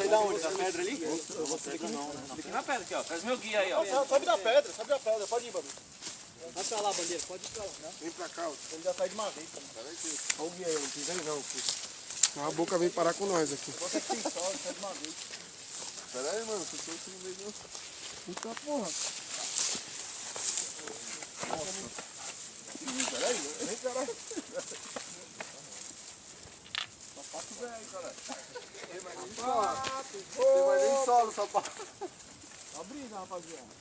Sai da onde? Da pedra ali? Eu vou sair aqui não. Aqui na pedra, aqui, ó. Traz meu guia aí, ó. Sobe da pedra, pode ir, Babi. Vai pra lá, bandeira, pode ir pra lá. Né? Vem pra cá, ó. Ele já sai de uma vez também. Olha o guia aí, não precisa não, filho. A boca vem parar com nós aqui. Você que tem sol, sai de uma vez. Pera aí, mano, eu tô aqui no meio do... Eita porra. Pera aí, vem caralho. Sapato velho, caralho. Tem mais nem solo. Tem mais nem solo, sapato. Tá abrindo, rapaziada.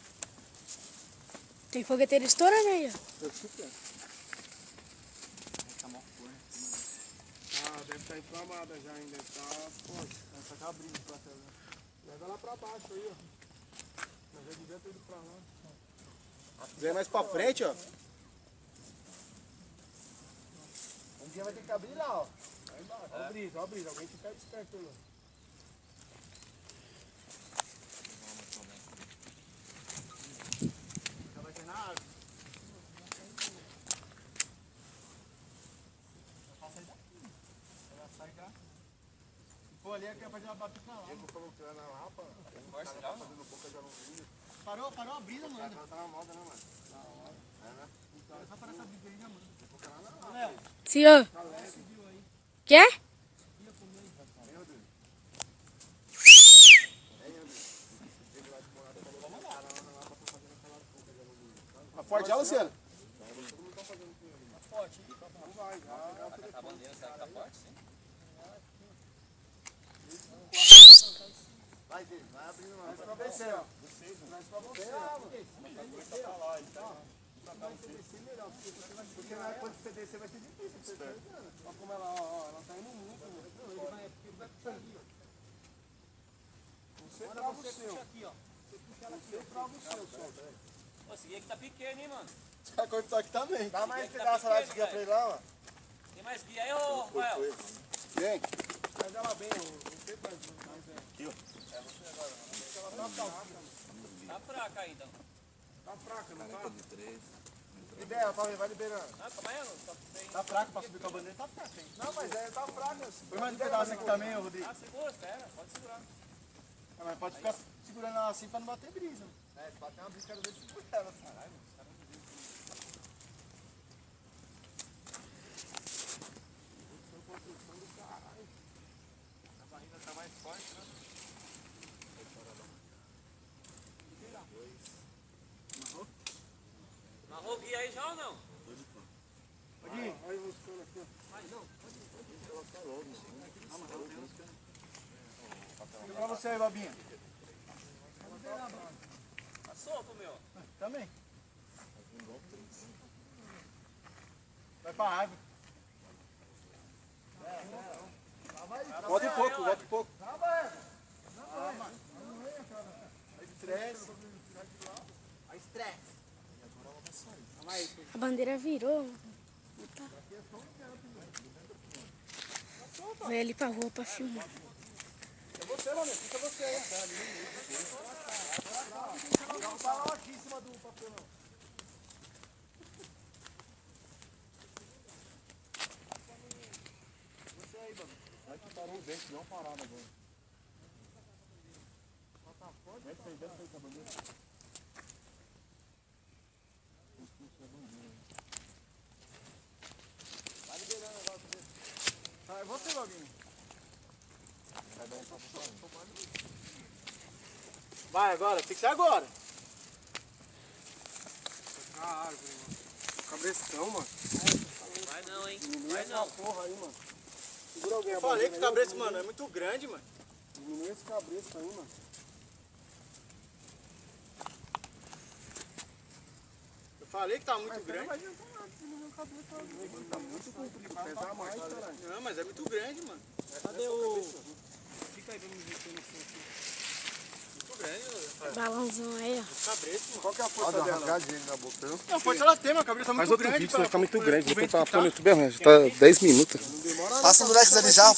Tem fogueteiro estourando aí, ó. Ah, deve estar inflamada já ainda. Tá, pode. Essa tá abrindo pra cá. Leva lá pra baixo aí, ó. Mas já devia ter ido pra lá. Vem mais pra frente, ó. Um dia vai ter que abrir lá, ó. Vai embaixo. Ó, brisa, ó, brisa. Alguém fica esperto aí, ó. Já vai ter na árvore. Pô, ali é que é pra já bater pra lá. Eu vou colocando na lapa. Fazendo boca de alumínio. Parou a brisa, mano. Tá na moda, né, mano? É, né? Só para essa brisa aí, né, mano? Senhor. Quer? Tá forte já, Luciano? A bandeira, será que tá forte, sim? Vai, Dê, vai abrindo lá. Vai pra você, ó. Mas pra você, ó. Porque na hora que você descer vai ser difícil. Olha como ela, ó, ela tá indo muito. Ele vai puxar aqui, ó. Você trava o seu. Aqui, ó. Você trava o seu, só. Pô, esse guia aqui tá pequeno, hein, mano? Os caras cortam aqui também. Dá mais Esse aqui pedaço tá lá de pequeno, guia pra ele lá, ó. Tem mais guia aí, ô, Rafael? Vem. Faz ela bem, não sei tanto, mas é. Aqui, ó. Tá fraca aí, então. Tá fraca, não tá? Libera, vai liberando. Ah, calma aí, não. Só tem... Tá fraco pra subir com a bandeira, tá fraco, hein? Não, mas é, tá fraca. Põe mais um pedaço aqui também, ô Rodrigo. Ah, segura, espera. Pode segurar. Ah, mas pode ficar segurando ela assim pra não bater brisa. É, se bater uma brisa, quero ver se segura ela. Caralho, A barriga tá mais forte, né? Amarrou o guia aí já ou não? Pode ir. Vai buscando aqui, ó. E pra você aí, Babinha? Tá solto, meu. Também. Vai pra árvore. Volta um pouco, volta um pouco. Estresse. A bandeira virou. Vai ali pra rua pra filmar. É você, mano. Fica você aí. Dá um balão aqui em cima do papelão. Você aí, mano. Vai que parou o vento, deu uma parada agora. Desce aí com a bandeira. Vai liberando agora pra ver. É você, Babinho. Vai agora, tem que ser agora. A árvore, mano. Cabrestão, mano. Vai não, hein? Diminui Vai essa não. porra aí, mano. Segura alguém a Eu falei que o bandeira aí, cabresto, mano, é muito grande, mano. Diminui esse cabresto aí, mano. Eu falei que tá muito Mas grande. não vai adiantar nada diminuir o cabresto aí. Tá muito comprido, pesa mais, caralho. Não, mas é muito grande, mano. Cadê o... Fica aí pra me ver se eu não sou aqui. Muito grande, Rafael. Balãozão aí, ó. Cabresto, mano. Qual que é a força dela? Rasgadinha na boca. Não, pode ela ter, mas a cabeça tá muito Faz outro grande. vídeo, senão fica muito grande. Vou vento tentar que pôr no YouTube mesmo, já tá 10 minutos. Passa o moleque ali já,